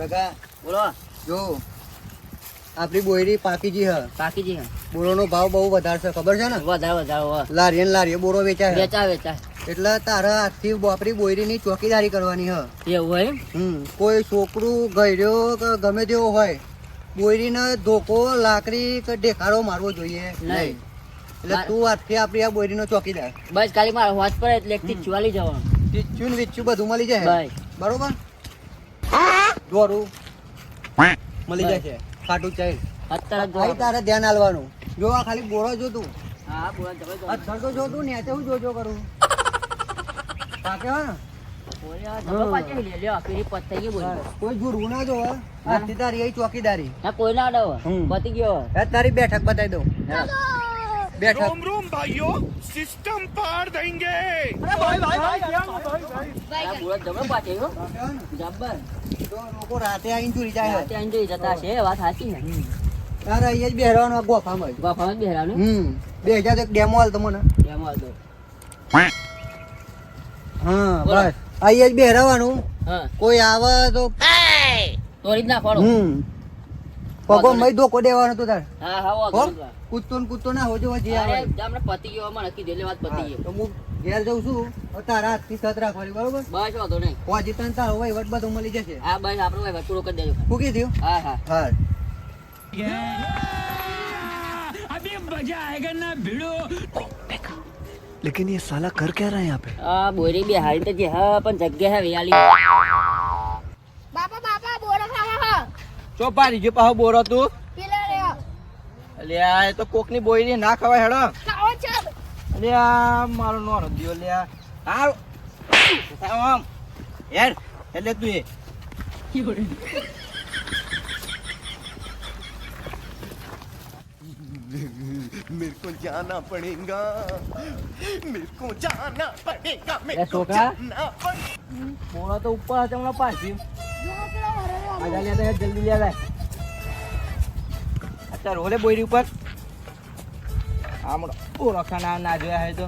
કાકા બોલો. જો આપણી બોયરી પાકીજી હ પાકીજી હે. બોરોનો ભાવ બહુ વધારે છે ખબર છે ને? વધારે લારીએ ને લારીએ બોરો વેચાય છે. વેચાય. એટલે તારા આજથી આપણી બોયરીની ચોકીદારી કરવાની હ. એવું હોય એમ? કોઈ છોકરું ગયર્યો કે ગમે તેવો હોય બોયરીને ધોકો લાકડી કે ઢેકારો મારવો જોઈએ નહીં. એટલે તું આજથી આપણી આ બોયરીનો ચોકીદાર. બસ ખાલી મારા હોજ પર એટલે એકથી ચુવાલી જવાનું. ટીચું ને વીચું બધું મળી જાય ભાઈ બરોબર. દોરું મળી જાય છે ખાટું ચાઈ અત્યારે તારે ધ્યાન આલવાનું. જો આ ખાલી બોરો જો તું હા બોલો જબરજસ્ત. અત્યારે તો જો તું ને હું જોજો કરું પાકે હો ને કોઈ જુડવું ના જોવે. આજથી તારી અહીં ચોકીદારી. કોઈ ના અડાવો પતી ગયો. તારી બેઠક બતાવી દઉં. બેઠક रोम भाइयों सिस्टम पार देंगे જબ્બર. તો લોકો રાતે આવીને ચોરી જાય. રાતે આઈને જોઈ જતા છે વાત સાચી છે. તારે અહીંયા જ બેહવાનું આ ગોફામાં જ. ગોફામાં જ બેહરાનું. 2000 એક ડેમો હાલ તમને. એમાં હતો. હા બોલો. બસ અહીંયા જ બેહરાવાનું. હા કોઈ આવે તો તોડી જ નાખવાનો. પગો મય ધોકો દેવાનો તો તાર. હા હા હો? વાંધો કૂદતો ના હોજો જે નહીં. આવે. અરે જામને પતી ગયો મને કીધું એટલે વાત પતી ગઈ. તો હું ઘેર જઉં છું હવે તારા હાથથી સત રાખવાની બરોબર. બસ વાંધો નહીં. પહોંચી તને તારો વહીવટ બધું મળી જશે. હા બસ આપણો ભાઈ પૂરો કરી દેજો. મૂકી દઉં. હા હા હા अभी मजा आएगा ना भिड़ो लेकिन ये साला कर क्या रहा है यहाँ पे? આ બોરી બી હારી તો જે હા પણ જગ્યા હે વેયાલી. બાપા બોરો ખાવા હા ચોપારી જે પાહો બોરો તું. પીલા રે અલ્યા એ તો કોકની બોયરી ના ખવાય હેડો. ખાઓ છે અલ્યા મારો નોરો દિયો લ્યા. હારું આમ યાર એટલે તું એ मेरे को जाना पड़ेगा मेरे को जाना पड़ेगा એ છોકરા બોરો તો ઉપર હતો હમણાં પાછી. જો પેલા વરે આજા લે તો જલ્દી લે લાય. અત્યારે રોલે બોયરી ઉપર આમળો બોરો ખાના ના જોયા હે તો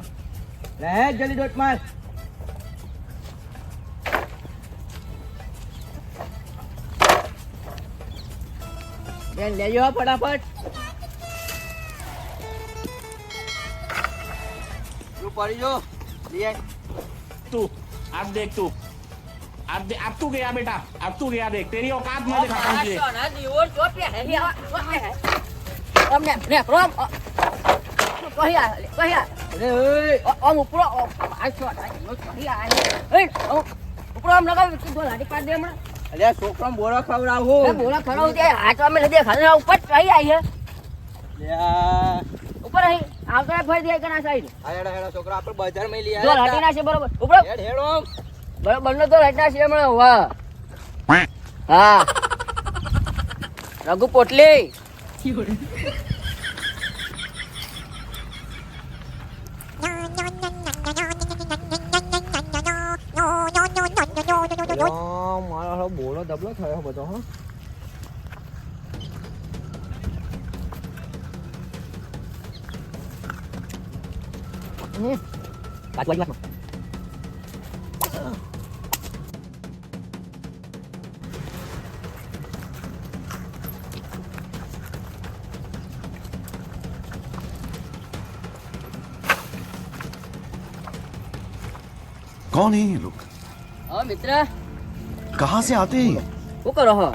લે જલ્દી દોટ માર. બેન લેજો ફટાફટ. તું પડી જો લે. तू अब देख तू अब तू गया बेटा अब तू गया देख तेरी औकात मैं दिखाता हूँ तुझे સોના દીવો ચોટે હે તમને ને પ્રોમ કહિયા અરે ઓય ઓમ ઉપરો આ સોના દીવો કહિયા એ ઉપરો આમ લગાવ કીધો લાડી પાડ દે હમણાં. અલ્યા છોકરાને બોરો ખવડાવું. એ બોલા ખરાવ દે હાથ અમે દે ખાને ઉપર કઈ આવી હે લ્યા ઉપર અહીં આગળ ફરી દે કના સાઈડ આયડા હેડા છોકરા આપણે બજારમાં લઈ જો લાડી ના છે બરોબર ઉપરો હેડ હેડો બરોબર નો તો લાડી ના છે હમણાં વાહ હા રઘુ પોટલી મારો બોલો દબલો થયો બધો હો. कौन है ये लोग? હા મિત્ર कहाँ से आते हैं ये? શું કરો હો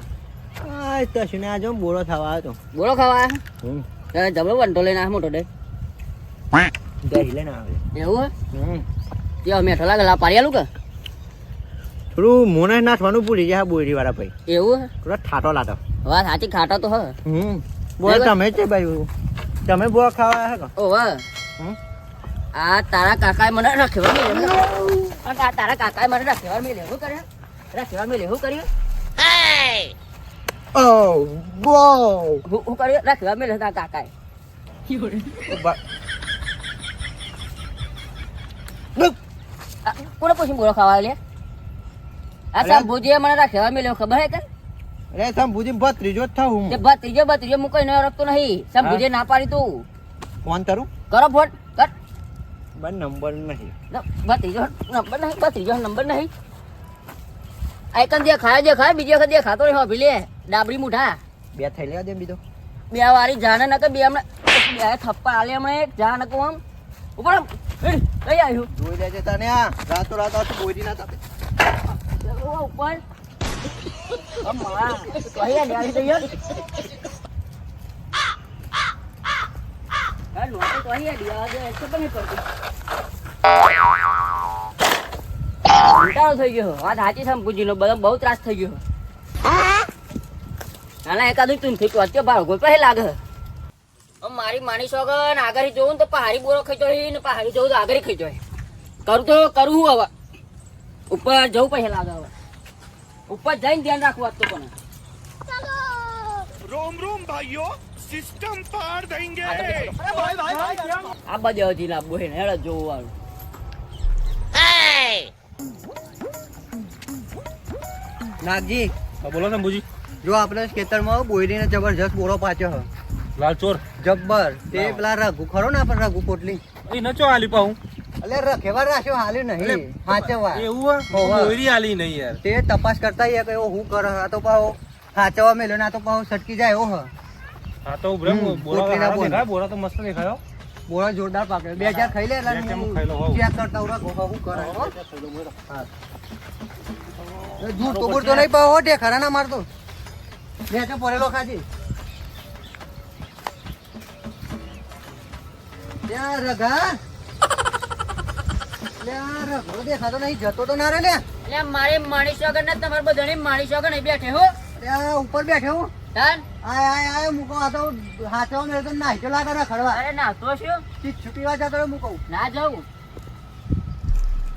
આ તો ને આજો બોલો થવા આવ્યો બોલો ખાવા તો. જબરો વંટો લઈને આ મોટો દે દહીં લઈને આવે. એવું તે મેઠો લાગે લા પારિયાલું કે થોડું મોને નાખવાનું ભૂલી જાય બોયરી વાળા ભાઈ. એવું થોડો ઠાટો લાટો. વાત સાચી ખાટો તો હ બોલ તમે છે ભાઈ તમે બોલ ખાવા હે ઓ વાહ આ તારા કાકાએ મને રાખેવા મેલે આ તારા કાકાએ મને રાખેવા મેલે શું કરે રાખેવા મેલે શું કર્યું ઓ ગો હું કર્યું રાખેવા મેલે તારા કાકાએ કોને પૂછીને બોલો ખાવા લે આ સાંભુજીએ મને રાખેવા મેલ્યો ખબર હે કે અરે સંભુજી ભત્રીજો જ થાઉં તે ભત્રીજો હું કઈ ન રખતો નહીં સાંભુજીએ ના પાડી તું ફોન કરું કરો ફોન કર બન નંબર નહીં. ભત્રીજો નંબર નહીં ભત્રીજો નંબર નહીં આઈકન દેખાય બીજી વખત દેખાતો નહીં હોભી લે ડાબરી મુઠા બે થઈ લેવા દે બીજો બે વારી જાને નકે બે હમણાં બે થપ્પા આલે હમણાં એક જા નકો આમ ઉપર આમ, હેડ, લઈ આવ્યું જોઈ લેજે તને આ રાતો રાત આ બોયરી ના તાપે ઉપર અમા કહીએ ને આવી જઈએ આ નોટે કહીએ દિયા દે એટલે પણ નહીં કરતું ઉલટાળો થઈ ગયો વાત સાચી છે પૂજીનો બધો બહુ ત્રાસ થઈ ગયો નાના એકાદું તું થઈ પહોંચ્યો ભાવ કોઈ પહે લાગે મારી માની સોગન આગળ જોઉં તો પહાડી બોરો ખેંચો ને પહાડી જોઉં તો આગળ ખેંચો કરું હવે ઉપર જવું પહે લાગે હવે ઉપર જઈને ધ્યાન રાખવું આજ તો પણ रोम रोम भाइयों सिस्टम पार देंगे આ બધે હજી લાવવું હે ને હેડ જોવું વાળું નાગજી બોલો શંભુજી જો આપણે ખેતરમાં બોયરીને જબરજસ્ત બોરો પાછો હ લાલ ચોર જબ્બર તે પેલા રઘુ ખરો ને આપણે રઘુ પોટલી એ નચો આલી પાઉં એટલે રખેવા રાખ્યો હાલ્યું નહીં હાચવા એવું હોવે. બોયરી આલી નહીં યાર તે તપાસ કરતા યાર કે હું કરે આ તો પાહો હાચવા મેલ્યો ને આ તો પાહો સટકી જાય એવો હ હા તો બ્રહ્મ બોરા પોટલીના હારા બોલ. દેખાય, બોરા તો મસ્ત દેખાયો બોરો જોરદાર પાકે બે ચાર ખાઈ લે એટલે બે ચાર હું ખાઈ લઉં, હોવ. ચેક કરતા હું શું કરે હા જૂઠ તો બોલતો નહીં પાહો તે ખરા ના મારતો બે તો પડેલો ખાજી ત્યાં રઘા લે આ રઘો દેખાતો નહીં જતો તો ના રે લે એટલે મારે માણી સોગન ને તમારે બધાને માણી સોગન અહીં બેઠે હો ત્યાં ઉપર બેઠો હું તાન આય મૂકો આ તો હાથવા મેળ તો નાહી તો લાગે ને ખડવા અરે ના તો શું ચીજ પીવા જતો રહ્યો મૂકો ના જાઉં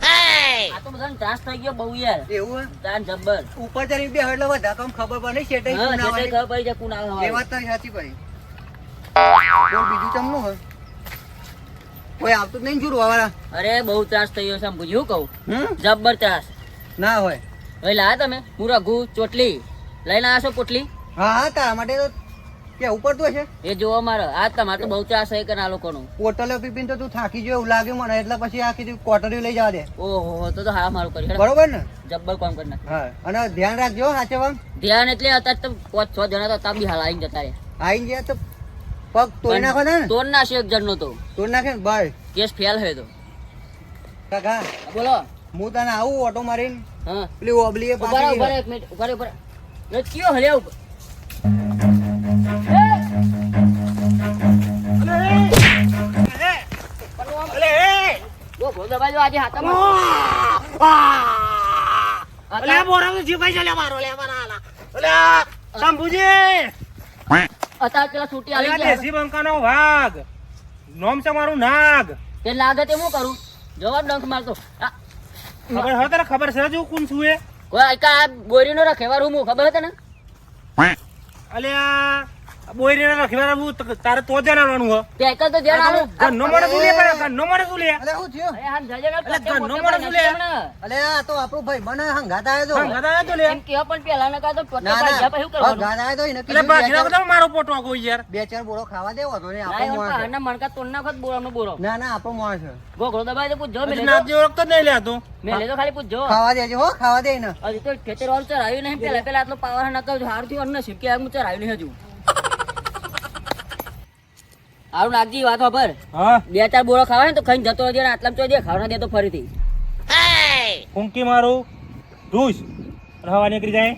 આ તો બધાને ત્રાસ થઈ ગયો બહુ યાર એવું હે? તાન જબ્બર ઉપર ચડી બે એટલે બધા કમ ખબર પડે નહીં શેઠે હા શું ના જેટલે હોય. ખબર પડી જાય કોણ આવે એ હવારે. વાત તારી સાચી ભાઈ બોલ બીજું ચમનું હોય કોઈ આવતું જ નહીં જુરવા વાળા અરે બહુ ત્રાસ થઈ ગયો છે આમ પૂછ્યું કહું હમ જબ્બર ત્રાસ ના હોય હવે લાયા તમે હું રઘુ ચોટલી લઈને આવ્યા છો પોટલી હા હા તારા માટે તો કે ઉપર તો છે એ જોવો મારો આ તમારે તો બહુ ત્રાસ થઈ કે આ લોકોનું પોટલે પીપીને તો તું થાકી ગયો એવું લાગ્યું મને એટલે પછી આખી કોટરી લઈ જવા દે ઓહો તો હારા મારું કરી હેડો. બરોબર ને જબ્બર કામ કરી નાખ્યું. હા અને ધ્યાન રાખજો હાચવા ધ્યાન એટલે અત્યારે તો 5-6 જણા તો તાપ બી હાલ આવીને જતા રહ્યા આઈને જાય તો પગ તોડી નાખો ને તોડ નાખ્યો એક જણનો તો તોડી નાખે ને બાય કેસ ફેલ હોય તો કાકા બોલો હું તને આવું ઓટો મારીને હા પેલી ઓબલી એ ઉભા રહો, ઉભા રહો, એક મિનિટ ઉભા રહો, ઉભા રહો. એ કયો હલ્યા ઉપર જો ભો દબાજો આજે હાથમાં અત્યારે પેલા છૂટી આવી ગયા દેશી બંકાનો વાઘ નોમ છે મારું નાગ તે લાગે તે હું કરું જવાબ ડંખ મારતો આ, ખબર હવે તને ખબર છે જો કોણ છું એ કોઈ આઈકા આ બોરીનો રખેવા રૂમ ખબર હતી ને અલ્યા બોયરીને રખવા હું તારે તો જ આવવાનું હો તે આઈકા તો ધ્યાન આલો ગન્નો મળે શું લે પણ ગન્નો મળે શું લે અલે શું થયું અરે હાથ જજે ને અલે પત્તે ઘરનો મોટે માણસ પણ લે. નથી હમણાં. અલે આ તો આપણું ભાઈ મને હંગાત આવ્યો તો હા, ગધા તો લે એમ કેવા પણ પેલા ન કાં તો પત્તે ના પાડ્યા પછી શું કરવાનું? હંગાત આવ્યો તો એને એટલે કીધું બાકી બે ચાર- બધા મારો પોટો કોઈ યાર બે ચાર બોરો ખાવા દેવો તો ને ના, આપણો એમ માણસ છે. પહાડના મણકા તોડ નાખો તો બોરાનો બોરો ના ના આપણો માણસ છે. ગોગળો દબાય તો પૂછજો હજી મેલે નાત જેવો ઓળખતો જ નહીં લે તું મેલે તો ખાલી પૂછજો ખાવા દેજો હો ખાવા દે ને હજી તો ખેતર વાળું ચરાવ્યું નહીં પેલા આટલો પાવર ન કહું હારું થયું અન્ન નસીબ કે હું ચરાવ્યું નહીં હજુ હારું નાખજી વાત ખબર હા બે ચાર બોરો ખાવા ને તો ખાઈને જતો રહેજે ને આટલામાં ચોઈ દે ખાવા દે તો ફરીથી ફૂંકી મારું ઢૂસ હવા નીકળી જાય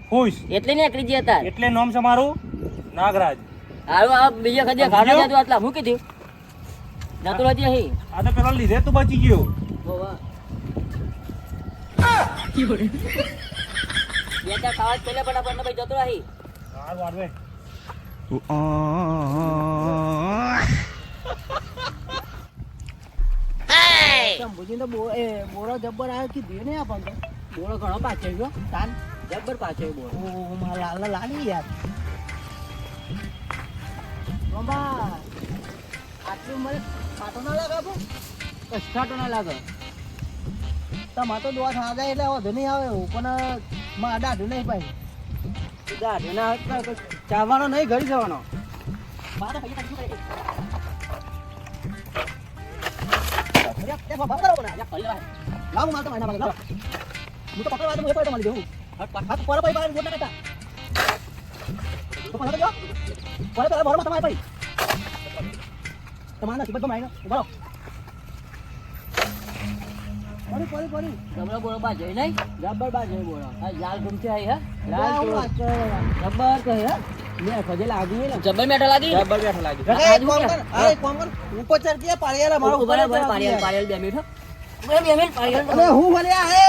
ફૂસ એટલે નહીં એકલી જઈએ તાર એટલે નોમ છે મારું નાગરાજ હારું આ બીજા ખજે ખાવા દે તો આટલા મૂકી દઉં જતો રહેજે અહીં આ તો પેલો લીધે તું બચી ગયો બે ચાર ખાવા જ પેલા ફટાફટ ને ભાઈ જતો રહી સારું વાળવે શંભુજી તો બોરો જબ્બર આવ્યો કે દે ને આપણને બોરો ઘણો પાછળ ગયો તાન જબ્બર પાછળ બોરો ઓ મારા લાલ લાલી યાર બાબા આટલું મને ખાટો ના લાગે બહુ કષ્ટાટો ના લાગે તમારે તો દોવા થવા જાય એટલે વધુ નહીં આવે એવું પણ માં દાઢું નહીં ભાઈ દાઢું ના ચાવવાનો નહીં ઘડી જવાનો મારે ભાઈ શું કરે લાવું મારતો મારા લાવ હું તો પકડવા તો હું તમારી દેવું હાથ પર ભાઈ બહાર ગોટ ના કરતા તો પકડ જો પર પર બરોબર તમારે ભાઈ તમારા સિબત માઈનો ઉભા રહો પડી જબરો બોલો બા જઈ નહીં જબર બાજ હે બોલો આ લાલ ગુમથી આવી હે લાલ જબર કહે હે મે ખજે લાગી ને જબર મેઠા લાગી જબર બેઠા લાગી અરે કોમ કર ઉપર ચડ કે પાળિયાલા મારો ઉપર પાડેલ 2 મિનિટ 2 મિનિટ પાડેલ અરે હું ભલ્યા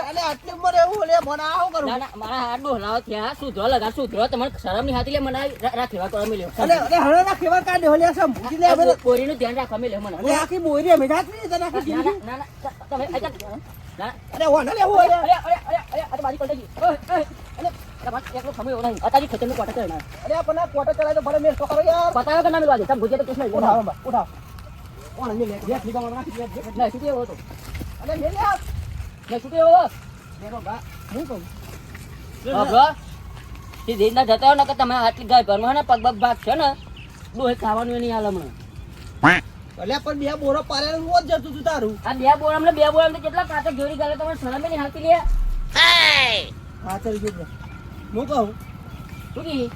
અલે આટલી ઉંમર એવું ભલ્યા બનાવ કરું ના ના મારા હાથ ડોહલાવ થયા સુધરો લગા સુધરો તમને શરમ ની હાથી લે મને રાખેવા કરો મેલ્યો અલે હળે ના કેવા કાઢે ભલ્યા સમ ભૂજી લે હવે બોરીનું ધ્યાન રાખવા મેલ્યો મને અલે આખી બોરી અમે જાતની તને આખી ના જીવી ના ના તમે ના અરે વાના લે હું અરે અરે બાજી પલટી ગઈ અરે તમાર એકલો ખમે ઓલા અતાજી ખેતરનું કોટા કરે ના અરે આપણા કોટા ચલાય તો ભલે મેર તો કરો યાર પતાયો કે ના મેલવા દે તમ ભૂજે તો કેસ નહીં ઉઠાવ ઉઠાવ કોણ લે લે લીધા માં નાખી ના છૂટી એવો તો અલે લે લે ના છૂટી એવો મેરો બા હું કહું બાબા તે દેના જતા ને કે તમે આટલી ગાય ભરમાં ને પગ ભાગ છે ને ડોહે ખાવાનું નહીં હાલ હમણાં અલે પણ બે બોરો પારેલ રોજ જતું તું તારું આ બે બોરામ ને બે બોરામ તો કેટલા કાચક જોડી ગાલે તમારે શરમ નહીં હાલતી લે હા ચાલ જો હું કહું શું કી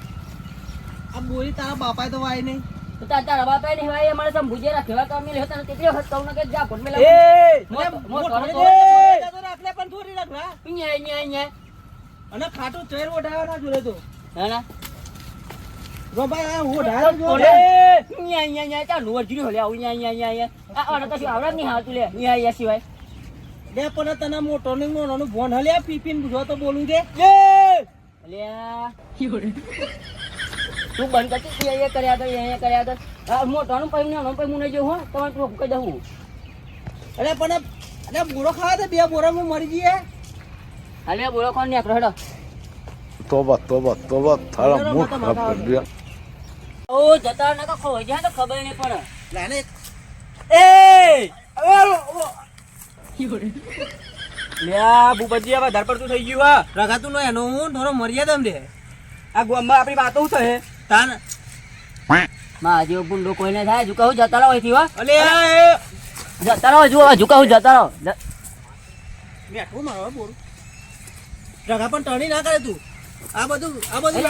આ બોરી તારા બાપાએ તો વાય નહીં તો તારા બાપા નહીં હોય અમારે સમ ભૂજે રાખેવા તો અમે લેતા કેટલી વખત કહું ને કે જા ફોન મેલા રાખલે પણ થોડી રાખલા અહીંયા અને ખાટું ચેર ઓઢાવા ના જોડે તો હા ના રો ભાઈ હું ઓઢાયો જોડે અહીંયા ચાલુ વર્જી હલે આવું અહીંયા આ આને તો શું આવડત નહીં હાલતું લે અહીંયા સિવાય લે પણ તને મોટો ને મોનો ફોન હલ્યા પીપીન બુજો તો બોલું દે અલ્યા તું બંધ કરતી અહીંયા કર્યા તો આ મોટાનું પૈ નાનું પૈ મુને જો હો તમારે તું કહી દઉં અરે પણ અરે બોરો ખાવા દે બે બોરામાં મરી જઈએ હાલે બોલો કોણ ને હેડો तोबा तोबा तोबा थारा मूड खराब कर दिया ઓ જતા ના કો ખોઈ જાય તો ખબર નહીં પડે લાને લ્યા ભૂપતજી હવે ધરપડતું થઈ ગયું હા રગાતું નો એનો હું થોડો મર્યાદા દે આ ગામમાં આપણી વાતો શું છે તાન માં જો ગુંડો કોઈને થાય ઝુકાવું જતા રહો અહીંથી હો અલે જતા રહો જો ઝુકાવું જતા રહો બેઠું મારો બોર રગા પણ ટણી ના કરે તું આ બધું આ બધું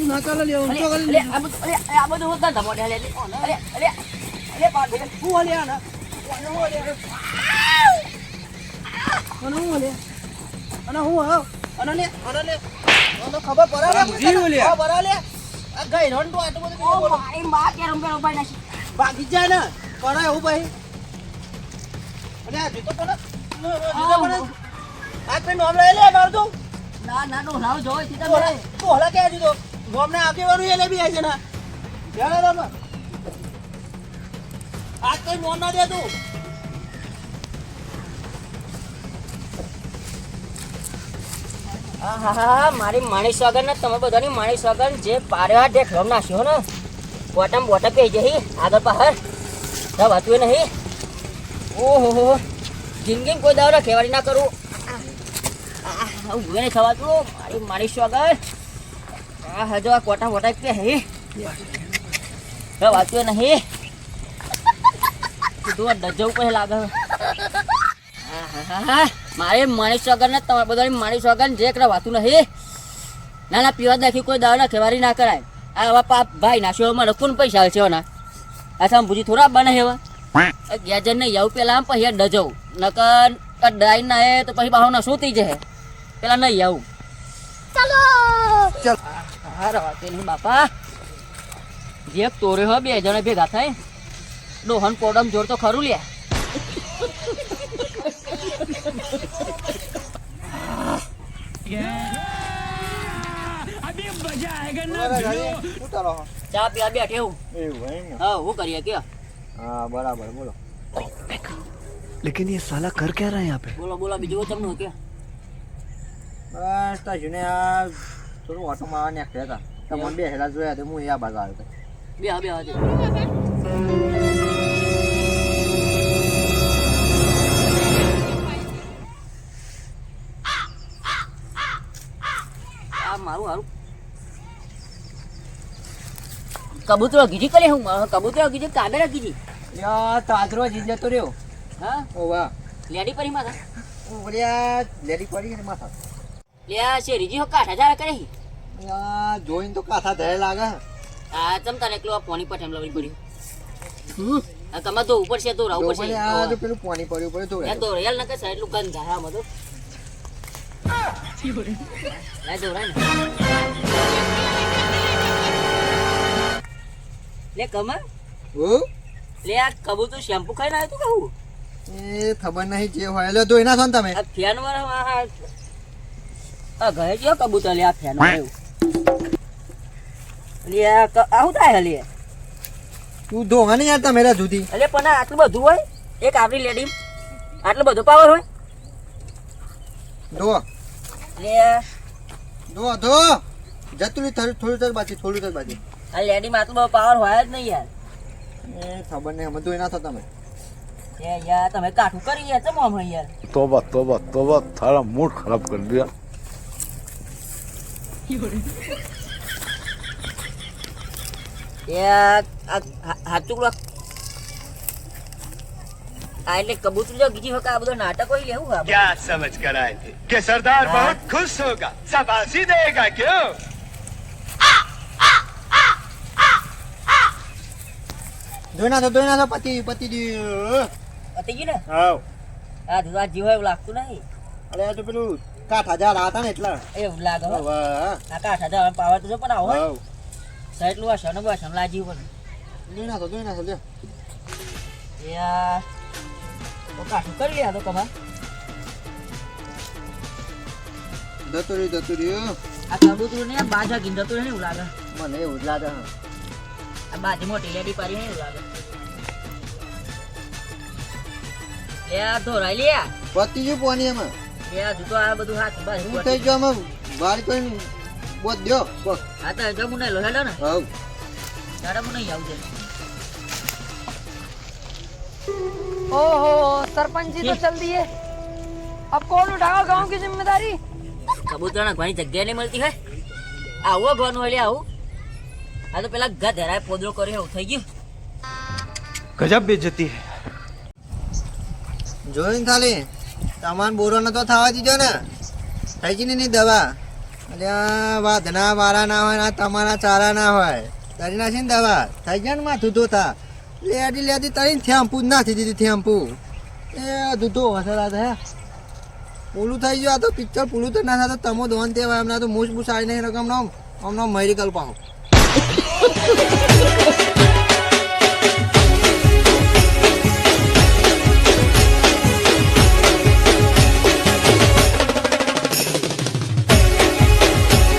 ના ચાલે લે ઊંચો કરી લે આ બધું હોતા ધમોડે લે અરે પાડ દે હું હલ્યા ના અને હું હા અને લે મને ખબર પડે લે ખબર લે આ ગઈ રંડો આટલું બધું ઓ મારી માં કે રંબે રંબાઈ નાખી ભાગી જાય ને પડે એવું ભાઈ અને આ જીતો પણ આ પે નોમ લઈ લે માર તું ના ના નો લાવ જોય સીધા મળે તું હલા કે જીતો નોમ ને આગેવાનું એને બી આવી છે ના ચાલો રામ આજ કઈ નોમ ના દે તું આહાહા મારી માણી સ્વાગન ને તમે બધાની માણી સ્વાગન જે પારેવા જે ખમ નાખ્યો ને બોટમ બોટમ પે જઈ આગળ પાહર ના વાતું નહીં ઓહો જિંદગી કોઈ દાવ ખેવાડી ના કરું ઉભે નહીં ખવાતું મારી માણી સ્વાગન આ હજો આ કોટા બોટા પે હે ના વાતું નહીં કીધું ડજવું પછી લાગે મારે માણી સ્વાગન ને તમારે બધાની માણી સ્વાગન જે કરા વાતું નહીં ના ના પીવા નાખી કોઈ દાવ ના ખેવારી ના કરાય આ હવે પાપ ભાઈ નાખ્યો મને કોણ પૈસા છે ના આ સામ ભૂજી થોડા બને હેવા ગેજન ને આવું પેલા આમ પછી ડજવું નકર ડાઈ ના હે તો પછી બાહુ ના શું થઈ જાય પેલા નહીં આવું ચાલો હા રવા નહીં બાપા જે તોરે હો બે જણા ભેગા થાય ડોહન પોડમ જોર તો ખરું લ્યા अभी मजा आएगा ना ચા પીવા બેઠે એવું હા હું કરીએ કે હા બરાબર બોલો लेकिन ये साला कर क्या रहा है यहाँ पे બોલો બોલો બીજું તમને કે બસ તા જુને આ થોડું ઓટો મારવા નીકળ્યા હતા તમને બે હેલા જોયા તો હું એ આ બાજુ આવ્યો બે હા મારું હારું કબૂતરો કીધી કરે હું કબૂતરો કીધી કાગળ કીધી યા તાજરો જીત જતો રહ્યો હા ઓ વાહ લેડી પરી માથા ઓલે આ લેડી પડી ને માથા લે આ શેરીજી હો કાઠા જા કરે આ જોઈને તો કાથા ધરે લાગે આ ચમ તારે એકલો આ પાણી પર ઠેમલા પડ્યું આ કમા તો ઉપર છે તો રાવ ઉપર છે આ જો પેલું પાણી પડ્યું પડે તો એ તો રેલ ન કે સાઈડ લુકન ધારા મતો લે જો રે લે કમા ઓ લે આ કબૂતર શેમ્પુ ખાઈને આવ્યો તું કહું એ ખબર નહીં જે હોય એટલે ધોઈ નાખો ને તમે આ ફેન વાળા આ ઘરે જો કબૂતર લે આ ફેન વાળું લે આવું થાય લે તું ધોવા નહીં યાર તમે જુદી અલે પણ આટલું બધું હોય એક આપણી લેડી આટલો બધો પાવર હોય ધો લે ધો ધો જતું રહી થોડું થોડું બાજી આ લેડીમાં આટલો બધો પાવર હોય જ નહીં યાર એ ખબર નહીં અમે ધોઈ નાખો તમે એ યાર તમે કાઠું કરી યાર ચમ આમ યાર तोबा तोबा तोबा थारा मूड खराब कर दिया યાર હાચું આ એટલે કબૂતર જો બીજી વખત આ બધો નાટક હોય લેવું આ क्या समझ कर आए थे कि सरदार बहुत खुश होगा शाबाशी देगा क्यों ધોઈ નાખો પતિ પતી ગયું ને હાવ આ ધુઆ જીવ હોય એવું લાગતું નહીં અરે આ તો પેલું કાઠા જા હતા ને એટલા એવું લાગે હો વાહ આ કાઠા જવાનું પાવર તો જો પણ આવો હાવ સાઈડ લું આ શનો લાજી પણ ધોઈ નાખો લ્યો યાર તો કાઠું કરી લે આ તો કમા જતું રહ્યું આ કબૂતર ને બાજા ગીંદો તો નહીં એવું લાગે મને એવું જ લાગે આ બાજી મોટી લેડી પારી નહીં એવું લાગે લે આ ધોરાઈ લે પતિ ગયું પાણી એમાં લે આ જૂતો આ બધું હાથ બસ શું થઈ ગયો અમે વાર કોઈ બોધ દ્યો બસ આ તો જમું નહીં લોહેલો ને હાવ તારા હું નહીં આવજે ओहो सरपंच जी तो चल दिए अब कौन उठाओ गांव की जिम्मेदारी કબૂતરના ઘણી જગ્યા નહીં મળતી હોય આવો ઘરનું હોય લે આવું આ તો પેલા ગા ધરાય પોદરો કર્યો એવું થઈ ગયું गजब बेइज्जती है જોઈને થાલી તમાર બોરો નતો થવા દીધો ને થઈ ગઈ ને દવા અલ્યા વાધના વાળા ના હોય ના તમારા ચારા ના હોય તારી નાખી ને દવા થઈ ગયા ને માથું ધોતા લેડી તારી થેમ્પુ જ નાખી દીધી થેમ્પુ એ દૂધો વસેલા થયા પૂલું થઈ ગયું આ તો પિક્ચર પૂલું તો ના થતું તમો દોન તેવા એમના તો મૂસ બૂસ આવી નહીં રકમ નામ અમને મેડિકલ પાઉં